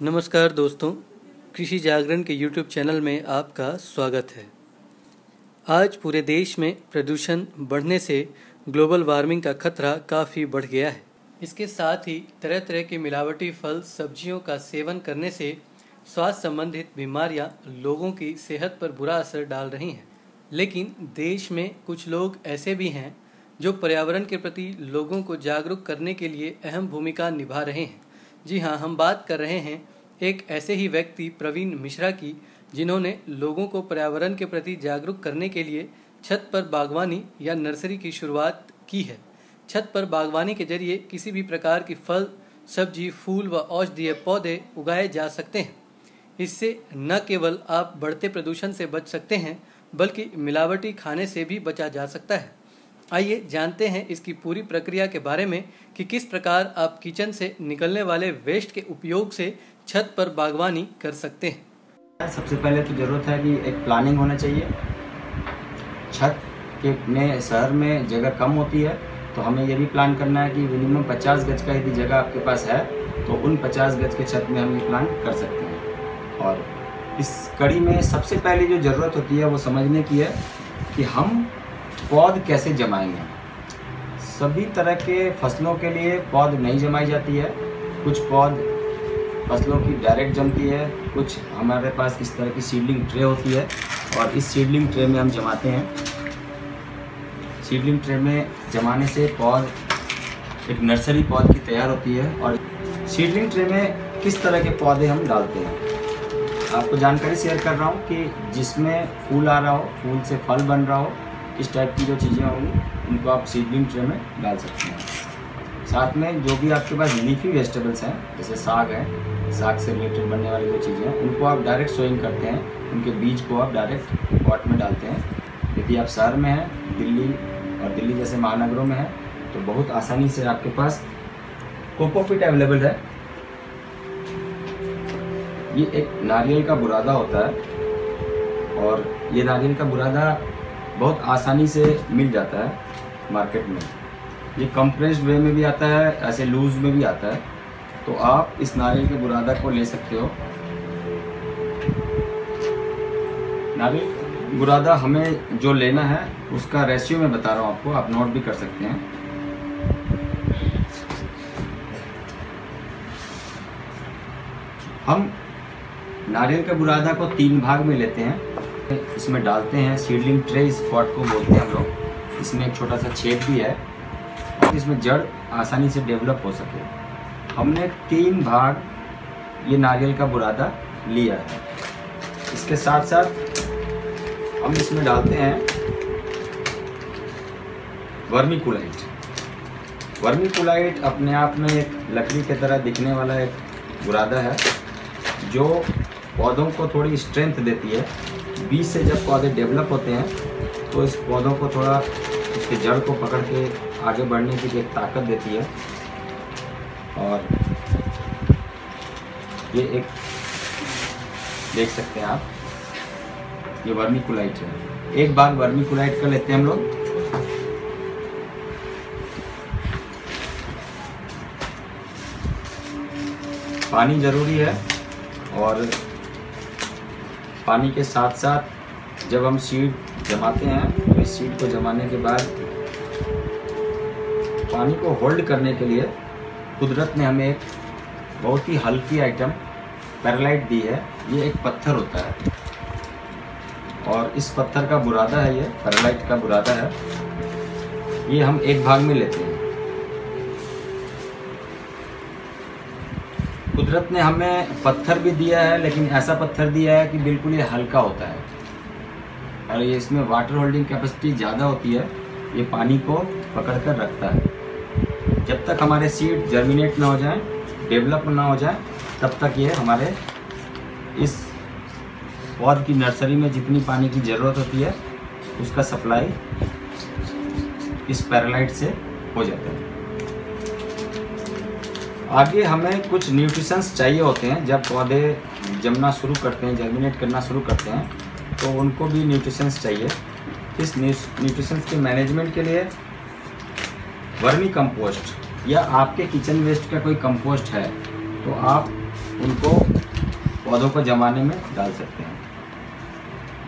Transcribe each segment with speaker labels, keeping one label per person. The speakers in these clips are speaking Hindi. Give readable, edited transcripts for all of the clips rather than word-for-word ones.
Speaker 1: नमस्कार दोस्तों, कृषि जागरण के YouTube चैनल में आपका स्वागत है। आज पूरे देश में प्रदूषण बढ़ने से ग्लोबल वार्मिंग का खतरा काफ़ी बढ़ गया है। इसके साथ ही तरह तरह के मिलावटी फल सब्जियों का सेवन करने से स्वास्थ्य संबंधित बीमारियां लोगों की सेहत पर बुरा असर डाल रही हैं। लेकिन देश में कुछ लोग ऐसे भी हैं जो पर्यावरण के प्रति लोगों को जागरूक करने के लिए अहम भूमिका निभा रहे हैं। जी हाँ, हम बात कर रहे हैं एक ऐसे ही व्यक्ति प्रवीण मिश्रा की, जिन्होंने लोगों को पर्यावरण के प्रति जागरूक करने के लिए छत पर बागवानी या नर्सरी की शुरुआत की है। छत पर बागवानी के जरिए किसी भी प्रकार की फल, सब्जी, फूल व औषधीय पौधे उगाए जा सकते हैं। इससे न केवल आप बढ़ते प्रदूषण से बच सकते हैं, बल्कि मिलावटी खाने से भी बचा जा सकता है। आइए जानते हैं इसकी पूरी प्रक्रिया के बारे में कि किस प्रकार आप किचन से निकलने वाले वेस्ट के उपयोग से छत पर बागवानी कर सकते हैं।
Speaker 2: सबसे पहले तो ज़रूरत है कि एक प्लानिंग होना चाहिए। छत के में शहर में जगह कम होती है, तो हमें ये भी प्लान करना है कि मिनिमम 50 गज का यदि जगह आपके पास है तो उन 50 गज के छत में हम ये प्लान कर सकते हैं। और इस कड़ी में सबसे पहले जो ज़रूरत होती है वो समझने की है कि हम पौध कैसे जमाएंगे। सभी तरह के फसलों के लिए पौध नहीं जमाई जाती है। कुछ पौध फसलों की डायरेक्ट जमती है, कुछ हमारे पास इस तरह की सीडलिंग ट्रे होती है और इस सीडलिंग ट्रे में हम जमाते हैं। सीडलिंग ट्रे में जमाने से पौध एक नर्सरी पौध की तैयार होती है। और सीडलिंग ट्रे में किस तरह के पौधे हम डालते हैं, आपको जानकारी शेयर कर रहा हूँ कि जिसमें फूल आ रहा हो, फूल से फल बन रहा हो, इस टाइप की जो चीज़ें होंगी उनको आप सीडलिंग ट्रे में डाल सकते हैं। साथ में जो भी आपके पास लीफी वेजिटेबल्स हैं, जैसे साग है, साग से रिलेटेड बनने वाली जो चीज़ें हैं, उनको आप डायरेक्ट सोइंग करते हैं। उनके बीज को आप डायरेक्ट पॉट में डालते हैं। यदि आप शहर में हैं, दिल्ली जैसे महानगरों में है, तो बहुत आसानी से आपके पास कोकोपीट अवेलेबल है। ये एक नारियल का बुरादा होता है और ये नारियल का बुरादा बहुत आसानी से मिल जाता है मार्केट में। ये कंप्रेस्ड वे में भी आता है, ऐसे लूज में भी आता है, तो आप इस नारियल के बुरादा को ले सकते हो। नारियल बुरादा हमें जो लेना है उसका रेशियो मैं बता रहा हूँ आपको, आप नोट भी कर सकते हैं। हम नारियल के बुरादा को 3 भाग में लेते हैं, इसमें डालते हैं। सीडलिंग ट्रे इस पॉट को बोलते हैं हम लोग। इसमें एक छोटा सा छेद भी है, इसमें जड़ आसानी से डेवलप हो सके। हमने 3 भाग ये नारियल का बुरादा लिया है। इसके साथ साथ हम इसमें डालते हैं वर्मीकूलाइट। वर्मीकूलाइट अपने आप में एक लकड़ी की तरह दिखने वाला एक बुरादा है जो पौधों को थोड़ी स्ट्रेंथ देती है। बीज से जब पौधे डेवलप होते हैं तो इस पौधों को थोड़ा उसके जड़ को पकड़ के आगे बढ़ने की एक ताकत देती है। और ये एक देख सकते हैं आप, ये वर्मीकूलाइट है। एक बार वर्मीकूलाइट कर लेते हैं हम लोग। पानी ज़रूरी है और पानी के साथ साथ जब हम सीड जमाते हैं तो इस सीड को जमाने के बाद पानी को होल्ड करने के लिए कुदरत ने हमें एक बहुत ही हल्की आइटम पेरलाइट दी है। ये एक पत्थर होता है और इस पत्थर का बुरादा है, ये पेरलाइट का बुरादा है। ये हम 1 भाग में लेते हैं। कुदरत ने हमें पत्थर भी दिया है, लेकिन ऐसा पत्थर दिया है कि बिल्कुल ये हल्का होता है और ये इसमें वाटर होल्डिंग कैपेसिटी ज़्यादा होती है। ये पानी को पकड़ कर रखता है। जब तक हमारे सीड जर्मिनेट ना हो जाए, डेवलप ना हो जाए, तब तक ये हमारे इस पौध की नर्सरी में जितनी पानी की ज़रूरत होती है उसका सप्लाई इस पेरलाइट से हो जाता है। आगे हमें कुछ न्यूट्रिशंस चाहिए होते हैं। जब पौधे जमना शुरू करते हैं, जर्मिनेट करना शुरू करते हैं, तो उनको भी न्यूट्रिशंस चाहिए। इस न्यूट्रिशंस के मैनेजमेंट के लिए वर्मी कंपोस्ट या आपके किचन वेस्ट का कोई कंपोस्ट है तो आप उनको पौधों को जमाने में डाल सकते हैं।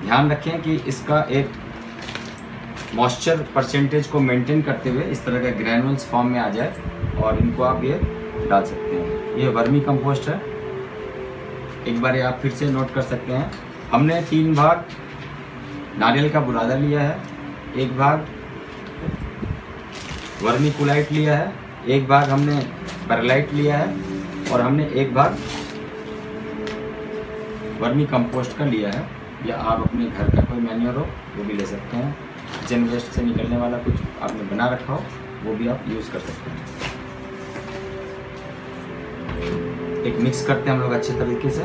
Speaker 2: ध्यान रखें कि इसका एक मॉइस्चर परसेंटेज को मेंटेन करते हुए इस तरह का ग्रैनुल्स फॉर्म में आ जाए और इनको आप ये डाल सकते हैं। ये वर्मी कंपोस्ट है। एक बार आप फिर से नोट कर सकते हैं। हमने 3 भाग नारियल का बुरादा लिया है, 1 भाग वर्मी कोलाइट लिया है, 1 भाग हमने परलाइट लिया है और हमने 1 भाग वर्मी कंपोस्ट का लिया है। या आप अपने घर का कोई मैन्योर हो वो भी ले सकते हैं। किचन वेस्ट से निकलने वाला कुछ आपने बना रखा हो वो भी आप यूज़ कर सकते हैं। एक मिक्स करते हैं हम लोग अच्छे तरीके से।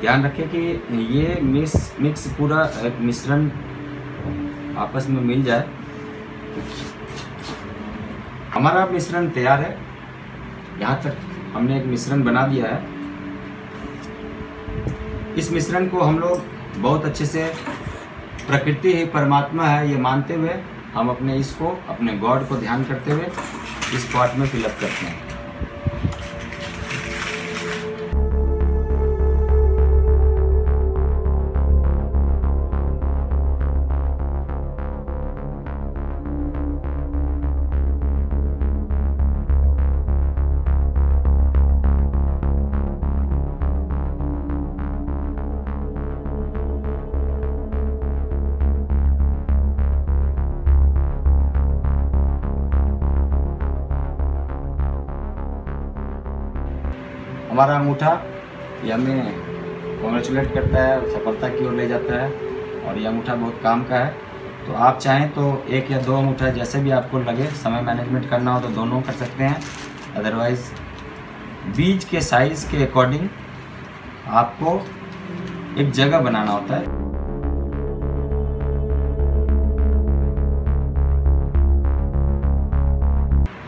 Speaker 2: ध्यान रखें कि ये मिक्स पूरा एक मिश्रण आपस में मिल जाए। हमारा मिश्रण तैयार है। यहाँ तक हमने एक मिश्रण बना दिया है। इस मिश्रण को हम लोग बहुत अच्छे से प्रकृति ही परमात्मा है ये मानते हुए हम अपने गॉड को ध्यान करते हुए इस पॉट में फिलअप करते हैं। हमारा अंगूठा ये हमें कॉन्ग्रेचुलेट करता है, सफलता की ओर ले जाता है और ये अंगूठा बहुत काम का है। तो आप चाहें तो 1 या 2 अंगूठा जैसे भी आपको लगे, समय मैनेजमेंट करना हो तो दोनों कर सकते हैं। अदरवाइज़ बीज के साइज़ के अकॉर्डिंग आपको एक जगह बनाना होता है।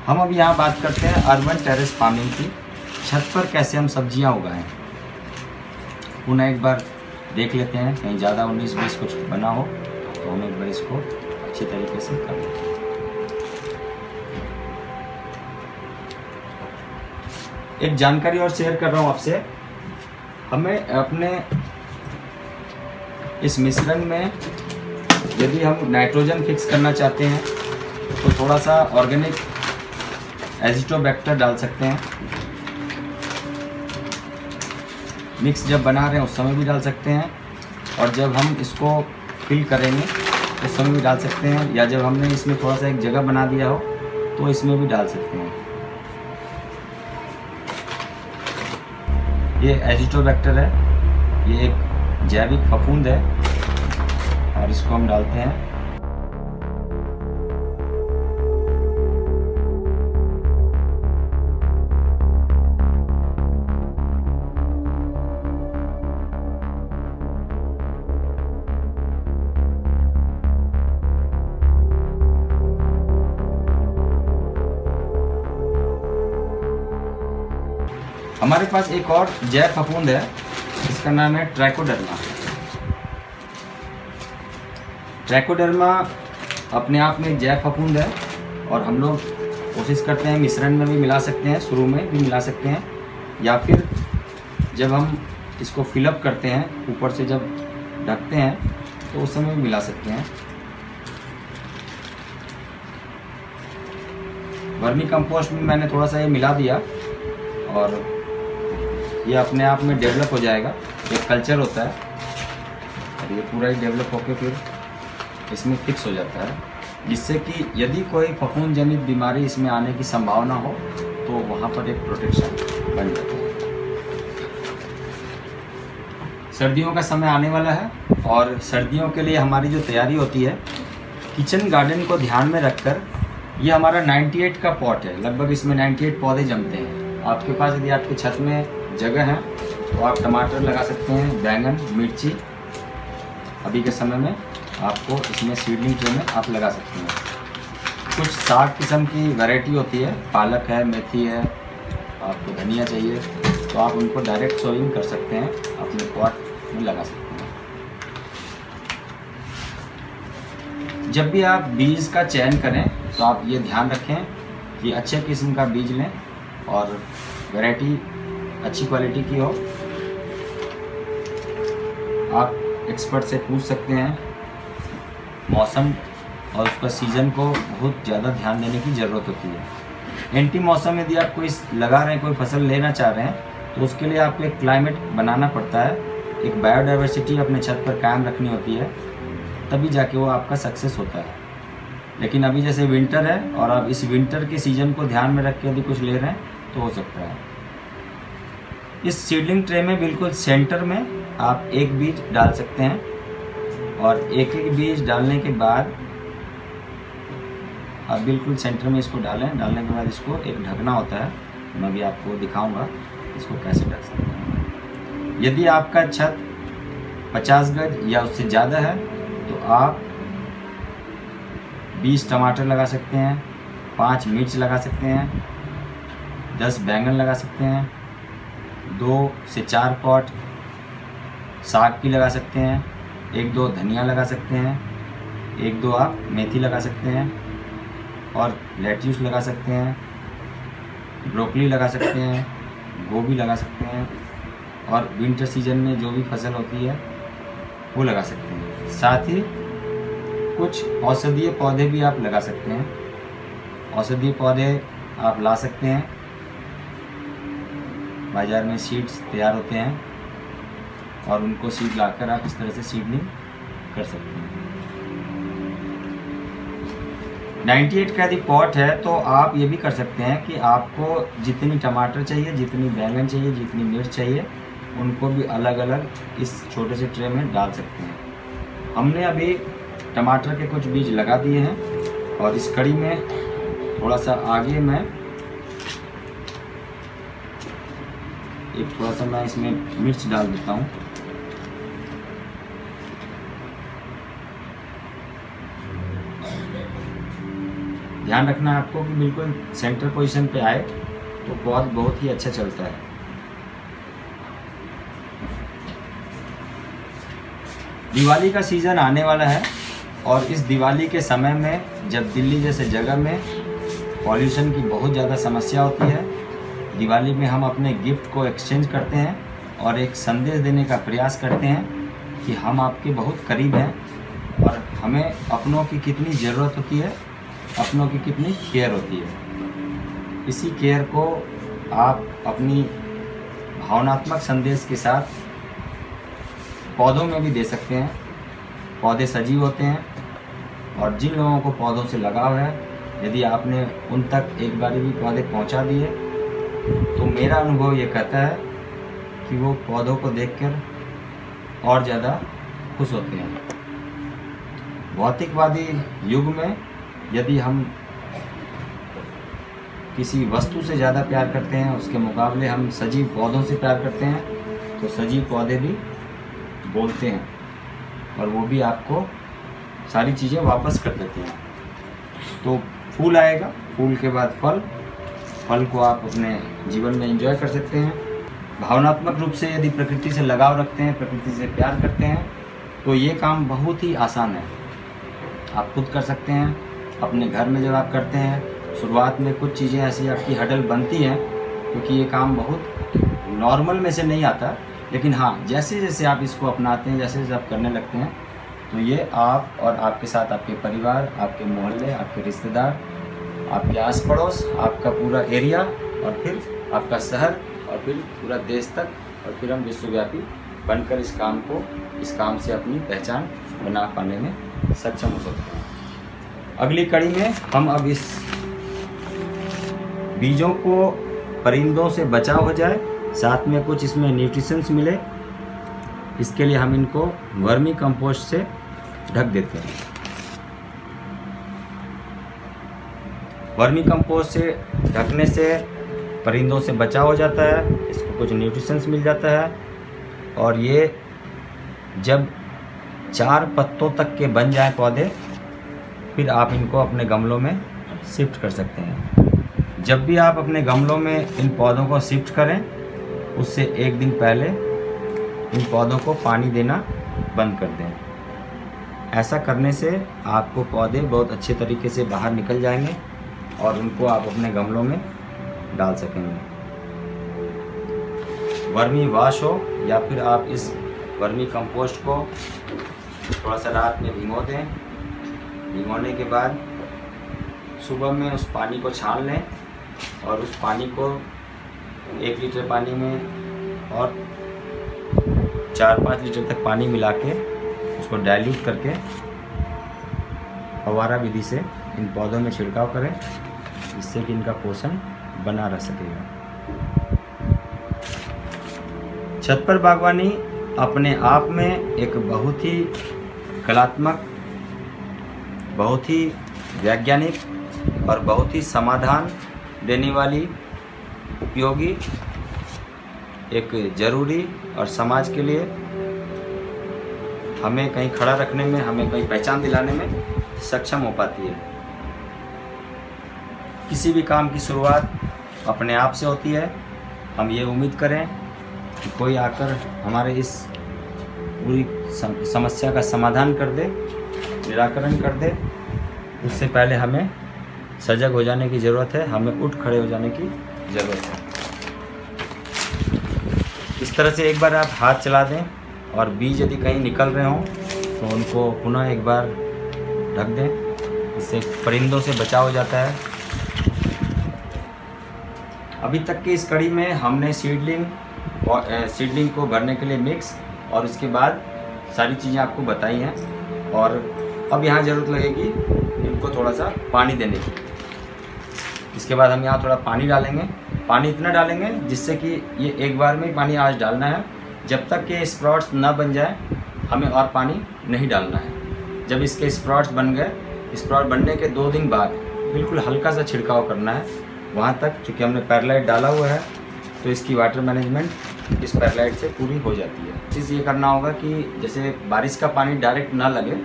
Speaker 2: हम अब यहाँ बात करते हैं अर्बन टेरेस फार्मिंग की। छत पर कैसे हम सब्जियां उगाएं। पुनः एक बार देख लेते हैं, कहीं ज़्यादा 19-20 कुछ बना हो तो हम एक बार इसको अच्छी तरीके से कर लेते हैं। एक जानकारी और शेयर कर रहा हूँ आपसे। हमें अपने इस मिश्रण में यदि हम नाइट्रोजन फिक्स करना चाहते हैं तो थोड़ा सा ऑर्गेनिक एजिटोबैक्टर डाल सकते हैं। मिक्स जब बना रहे हैं उस समय भी डाल सकते हैं और जब हम इसको फिल करेंगे उस समय भी डाल सकते हैं, या जब हमने इसमें थोड़ा सा एक जगह बना दिया हो तो इसमें भी डाल सकते हैं। ये एजिटोबैक्टर है, ये एक जैविक फफूंद है और इसको हम डालते हैं। हमारे पास एक और जैव फफूंद है, इसका नाम है ट्राइकोडर्मा। ट्राइकोडर्मा अपने आप में जैव फफूंद है और हम लोग कोशिश करते हैं मिश्रण में भी मिला सकते हैं, शुरू में भी मिला सकते हैं, या फिर जब हम इसको फिलअप करते हैं ऊपर से जब ढकते हैं तो उस समय भी मिला सकते हैं। वर्मी कंपोस्ट में मैंने थोड़ा सा ये मिला दिया और ये अपने आप में डेवलप हो जाएगा। एक कल्चर होता है और ये पूरा ही डेवलप होकर फिर इसमें फिक्स हो जाता है, जिससे कि यदि कोई फफूंद जनित बीमारी इसमें आने की संभावना हो तो वहाँ पर एक प्रोटेक्शन बन जाता है। सर्दियों का समय आने वाला है और सर्दियों के लिए हमारी जो तैयारी होती है, किचन गार्डन को ध्यान में रखकर ये हमारा 98 का पॉट है। लगभग इसमें 98 पौधे जमते हैं। आपके पास यदि आपकी छत में जगह है तो आप टमाटर लगा सकते हैं, बैंगन, मिर्ची। अभी के समय में आपको इसमें सीडलिंग ट्रे में आप लगा सकते हैं। कुछ साग किस्म की वैरायटी होती है, पालक है, मेथी है, आपको धनिया चाहिए तो आप उनको डायरेक्ट सोइंग कर सकते हैं, अपने पॉट में लगा सकते हैं। जब भी आप बीज का चयन करें तो आप ये ध्यान रखें कि अच्छे किस्म का बीज लें और वैरायटी अच्छी क्वालिटी की हो। आप एक्सपर्ट से पूछ सकते हैं। मौसम और उसका सीज़न को बहुत ज़्यादा ध्यान देने की ज़रूरत होती है। एंटी मौसम यदि आप कोई लगा रहे हैं, कोई फसल लेना चाह रहे हैं, तो उसके लिए आपको एक क्लाइमेट बनाना पड़ता है, एक बायोडाइवर्सिटी अपने छत पर कायम रखनी होती है, तभी जाके वो आपका सक्सेस होता है। लेकिन अभी जैसे विंटर है और आप इस विंटर के सीज़न को ध्यान में रख के यदि कुछ ले रहे हैं तो हो सकता है। इस सीडलिंग ट्रे में बिल्कुल सेंटर में आप एक बीज डाल सकते हैं और एक एक बीज डालने के बाद आप बिल्कुल सेंटर में इसको डालें। डालने के बाद इसको एक ढकना होता है, मैं भी आपको दिखाऊंगा इसको कैसे ढक सकते हैं। यदि आपका छत 50 गज या उससे ज़्यादा है तो आप 20 टमाटर लगा सकते हैं, 5 मिर्च लगा सकते हैं, 10 बैंगन लगा सकते हैं, 2 से 4 पॉट साग की लगा सकते हैं, 1-2 धनिया लगा सकते हैं, 1-2 आप मेथी लगा सकते हैं और लेट्यूस लगा सकते हैं, ब्रोकली लगा सकते हैं, गोभी लगा सकते हैं और विंटर सीजन में जो भी फसल होती है वो लगा सकते हैं। साथ ही कुछ औषधीय पौधे भी आप लगा सकते हैं। औषधीय पौधे आप ला सकते हैं, बाज़ार में सीड्स तैयार होते हैं और उनको सीड लाकर आप इस तरह से सीडलिंग कर सकते हैं। 98 का यदि पॉट है तो आप ये भी कर सकते हैं कि आपको जितनी टमाटर चाहिए, जितनी बैंगन चाहिए, जितनी मिर्च चाहिए, उनको भी अलग अलग इस छोटे से ट्रे में डाल सकते हैं। हमने अभी टमाटर के कुछ बीज लगा दिए हैं और इस कड़ी में थोड़ा सा आगे मैं इसमें मिर्च डाल देता हूँ। ध्यान रखना है आपको कि बिल्कुल सेंटर पोजीशन पे आए तो पौध बहुत ही अच्छा चलता है। दिवाली का सीज़न आने वाला है और इस दिवाली के समय में जब दिल्ली जैसे जगह में पॉल्यूशन की बहुत ज़्यादा समस्या होती है, दिवाली में हम अपने गिफ्ट को एक्सचेंज करते हैं और एक संदेश देने का प्रयास करते हैं कि हम आपके बहुत करीब हैं और हमें अपनों की कितनी ज़रूरत होती है, अपनों की कितनी केयर होती है। इसी केयर को आप अपनी भावनात्मक संदेश के साथ पौधों में भी दे सकते हैं। पौधे सजीव होते हैं और जिन लोगों को पौधों से लगाव है, यदि आपने उन तक एक बार भी पौधे पहुंचा दिए तो मेरा अनुभव ये कहता है कि वो पौधों को देखकर और ज़्यादा खुश होते हैं। भौतिकवादी युग में यदि हम किसी वस्तु से ज़्यादा प्यार करते हैं, उसके मुकाबले हम सजीव पौधों से प्यार करते हैं, तो सजीव पौधे भी बोलते हैं और वो भी आपको सारी चीज़ें वापस कर देते हैं। तो फूल आएगा, फूल के बाद फल, फल को आप अपने जीवन में एंजॉय कर सकते हैं। भावनात्मक रूप से यदि प्रकृति से लगाव रखते हैं, प्रकृति से प्यार करते हैं, तो ये काम बहुत ही आसान है। आप खुद कर सकते हैं। अपने घर में जब आप करते हैं, शुरुआत में कुछ चीज़ें ऐसी आपकी हडल बनती हैं क्योंकि ये काम बहुत नॉर्मल में से नहीं आता, लेकिन हाँ, जैसे जैसे आप इसको अपनाते हैं, जैसे जैसे आप करने लगते हैं, तो ये आप और आपके साथ आपके परिवार, आपके मोहल्ले, आपके रिश्तेदार, आपके आस पड़ोस, आपका पूरा एरिया और फिर आपका शहर और फिर पूरा देश तक और फिर हम विश्वव्यापी बनकर इस काम से अपनी पहचान बना पाने में सक्षम हो सकते हैं। अगली कड़ी में हम अब इस बीजों को परिंदों से बचाव हो जाए, साथ में कुछ इसमें न्यूट्रिशंस मिले, इसके लिए हम इनको वर्मी कंपोस्ट से ढक देते हैं। वर्मी कंपोस्ट से ढकने से परिंदों से बचाव हो जाता है, इसको कुछ न्यूट्रिशंस मिल जाता है और ये जब 4 पत्तों तक के बन जाए पौधे, फिर आप इनको अपने गमलों में शिफ्ट कर सकते हैं। जब भी आप अपने गमलों में इन पौधों को शिफ्ट करें, उससे एक दिन पहले इन पौधों को पानी देना बंद कर दें। ऐसा करने से आपको पौधे बहुत अच्छे तरीके से बाहर निकल जाएंगे और उनको आप अपने गमलों में डाल सकेंगे। वर्मी वाश हो या फिर आप इस वर्मी कंपोस्ट को थोड़ा सा रात में भिगो दें। भिगोने के बाद सुबह में उस पानी को छान लें और उस पानी को 1 लीटर पानी में और 4-5 लीटर तक पानी मिला के उसको डाइल्यूट करके फव्वारा विधि से इन पौधों में छिड़काव करें, जिससे कि इनका पोषण बना रह सकेगा। छत पर बागवानी अपने आप में एक बहुत ही कलात्मक, बहुत ही वैज्ञानिक और बहुत ही समाधान देने वाली, उपयोगी, एक ज़रूरी और समाज के लिए हमें कहीं खड़ा रखने में, हमें कहीं पहचान दिलाने में सक्षम हो पाती है। किसी भी काम की शुरुआत अपने आप से होती है। हम ये उम्मीद करें कि कोई आकर हमारे इस पूरी समस्या का समाधान कर दे, निराकरण कर दे। उससे पहले हमें सजग हो जाने की ज़रूरत है, हमें उठ खड़े हो जाने की ज़रूरत है। इस तरह से एक बार आप हाथ चला दें और बीज यदि कहीं निकल रहे हों तो उनको पुनः एक बार ढक दें, इससे परिंदों से बचाव हो जाता है। अभी तक की इस कड़ी में हमने सीडलिंग को भरने के लिए मिक्स और उसके बाद सारी चीज़ें आपको बताई हैं। और अब यहाँ ज़रूरत लगेगी इनको थोड़ा सा पानी देने की। इसके बाद हम यहाँ थोड़ा पानी डालेंगे। पानी इतना डालेंगे जिससे कि ये एक बार में पानी आज डालना है। जब तक कि स्प्राउट्स ना बन जाए हमें और पानी नहीं डालना है। जब इसके स्प्राउट्स बन गए, स्प्राउट बनने के 2 दिन बाद बिल्कुल हल्का सा छिड़काव करना है। वहाँ तक चूँकि हमने परलाइट डाला हुआ है तो इसकी वाटर मैनेजमेंट इस परलाइट से पूरी हो जाती है। चीज़ ये करना होगा कि जैसे बारिश का पानी डायरेक्ट ना लगे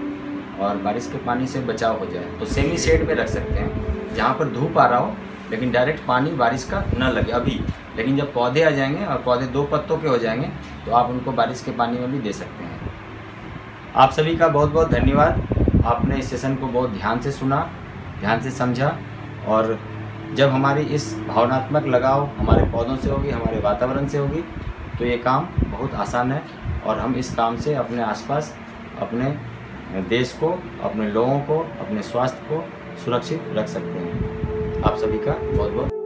Speaker 2: और बारिश के पानी से बचाव हो जाए, तो सेमी शेड में रख सकते हैं जहाँ पर धूप आ रहा हो, लेकिन डायरेक्ट पानी बारिश का ना लगे अभी। लेकिन जब पौधे आ जाएंगे और पौधे 2 पत्तों के हो जाएंगे तो आप उनको बारिश के पानी में भी दे सकते हैं। आप सभी का बहुत बहुत धन्यवाद। आपने इस सेशन को बहुत ध्यान से सुना, ध्यान से समझा। और जब हमारी इस भावनात्मक लगाव हमारे पौधों से होगी, हमारे वातावरण से होगी, तो ये काम बहुत आसान है और हम इस काम से अपने आसपास, अपने देश को, अपने लोगों को, अपने स्वास्थ्य को सुरक्षित रख सकते हैं। आप सभी का बहुत बहुत